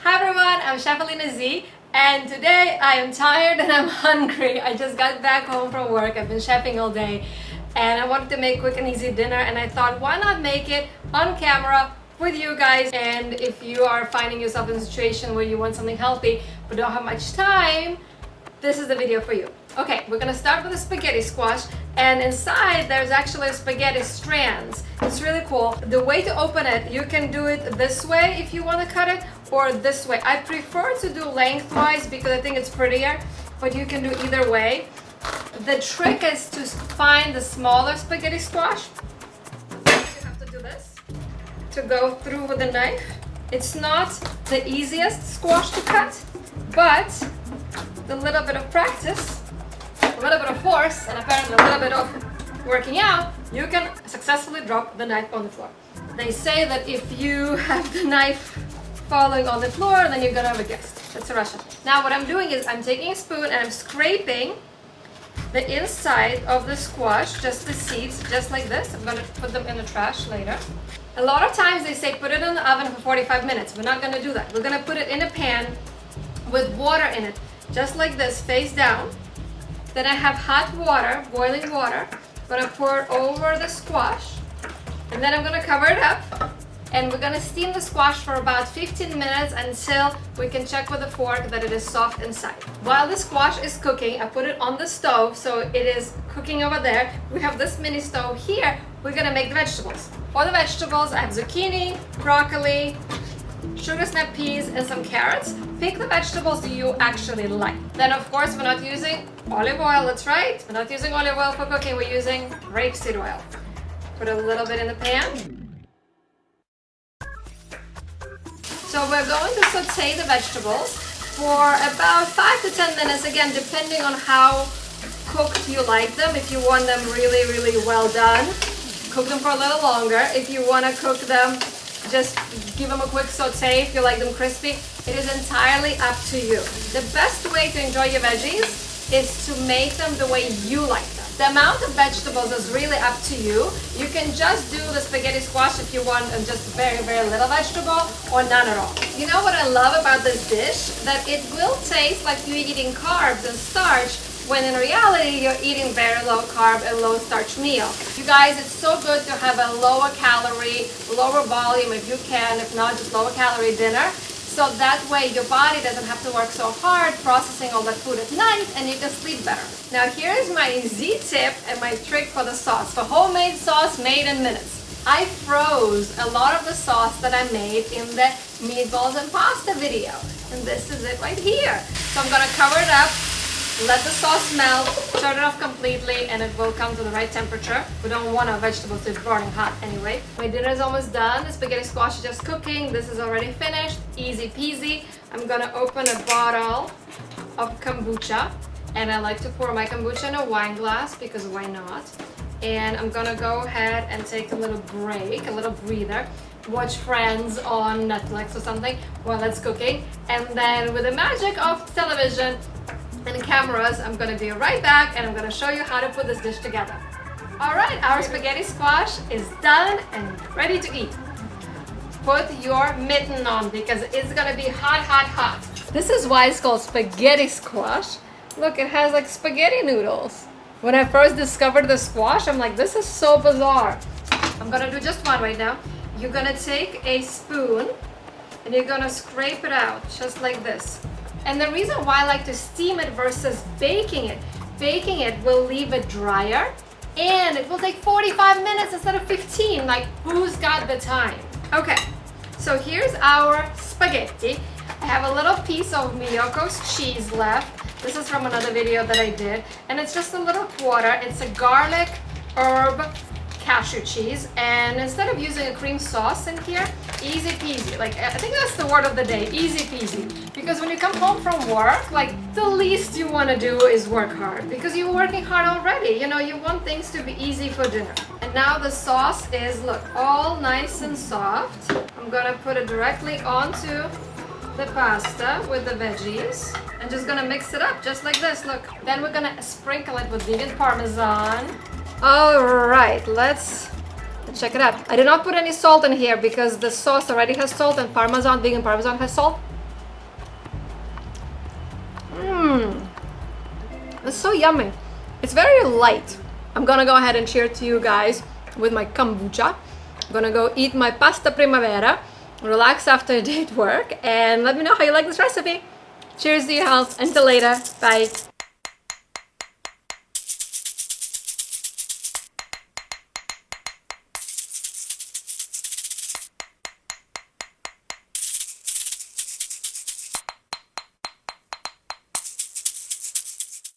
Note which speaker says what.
Speaker 1: Hi everyone, I'm Chef Alina Z, and today I am tired and I'm hungry. I just got back home from work. I've been chefing all day and I wanted to make quick and easy dinner, and I thought, why not make it on camera with you guys? And if you are finding yourself in a situation where you want something healthy but don't have much time, this is the video for you. Okay, we're gonna start with a spaghetti squash, and inside there's actually spaghetti strands. It's really cool. The way to open it, you can do it this way if you want to cut it, or this way. I prefer to do lengthwise because I think it's prettier, but you can do either way. The trick is to find the smaller spaghetti squash. You have to do this to go through with the knife. It's not the easiest squash to cut, but a little bit of practice, a little bit of force, and apparently a little bit of working out, you can successfully drop the knife on the floor. They say that if you have the knife falling on the floor, then you're gonna have a guest. That's a Russian. Now what I'm doing is I'm taking a spoon and I'm scraping the inside of the squash, just the seeds, just like this. I'm gonna put them in the trash later. A lot of times they say put it in the oven for 45 minutes. We're not gonna do that. We're gonna put it in a pan with water in it, just like this, face down. Then I have hot water, boiling water. I'm gonna pour it over the squash, and then I'm gonna cover it up, and we're gonna steam the squash for about 15 minutes until we can check with a fork that it is soft inside. While the squash is cooking, I put it on the stove, so it is cooking over there. We have this mini stove here. We're gonna make the vegetables. For the vegetables, I have zucchini, broccoli, sugar snap peas, and some carrots. Pick the vegetables that you actually like. Then of course we're not using olive oil, that's right. We're not using olive oil for cooking, we're using rapeseed oil. Put a little bit in the pan. So we're going to saute the vegetables for about 5 to 10 minutes, again depending on how cooked you like them. If you want them really well done, cook them for a little longer. If you want to cook them, just give them a quick saute if you like them crispy. It is entirely up to you. The best way to enjoy your veggies is to make them the way you like them. The amount of vegetables is really up to you. You can just do the spaghetti squash if you want just very little vegetable, or none at all. You know what I love about this dish? That it will taste like you're eating carbs and starch, when in reality you're eating very low carb and low starch meal. You guys, it's so good to have a lower calorie, lower volume if you can, if not just lower calorie dinner. So that way your body doesn't have to work so hard processing all that food at night, and you can sleep better. Now here's my Z tip and my trick for the sauce. For homemade sauce made in minutes. I froze a lot of the sauce that I made in the meatballs and pasta video. And this is it right here. So I'm gonna cover it up, let the sauce melt, turn it off completely, and it will come to the right temperature. We don't want our vegetables to be burning hot anyway. My dinner is almost done. The spaghetti squash is just cooking. This is already finished. Easy peasy. I'm gonna open a bottle of kombucha, and I like to pour my kombucha in a wine glass because why not? And I'm gonna go ahead and take a little break, a little breather. Watch Friends on Netflix or something while it's cooking. And then with the magic of television and cameras, I'm gonna be right back, and I'm gonna show you how to put this dish together. All right, our spaghetti squash is done and ready to eat. Put your mitten on because it's gonna be hot. This is why it's called spaghetti squash. Look, it has like spaghetti noodles. When I first discovered the squash, I'm like, this is so bizarre. I'm gonna do just one right now. You're gonna take a spoon and you're gonna scrape it out just like this. And the reason why I like to steam it versus baking it will leave it drier, and it will take 45 minutes instead of 15. Like, who's got the time? Okay, so here's our spaghetti. I have a little piece of Miyoko's cheese left. This is from another video that I did, and it's just a little quarter. It's a garlic, herb, cashew cheese, and instead of using a cream sauce in here, easy peasy. Like, I think that's the word of the day, easy peasy. Because when you come home from work, like, the least you want to do is work hard, because you're working hard already. You know, you want things to be easy for dinner. And now the sauce is, look, all nice and soft. I'm gonna put it directly onto the pasta with the veggies, and just gonna mix it up just like this. Look, then we're gonna sprinkle it with vegan Parmesan. All right, let's check it out. I did not put any salt in here because the sauce already has salt, and Parmesan, vegan Parmesan has salt. It's so yummy. It's very light. I'm gonna go ahead and share to you guys with my kombucha. I'm gonna go eat my pasta primavera, relax after a day at work, and let me know how you like this recipe. Cheers to your health. Until later. Bye.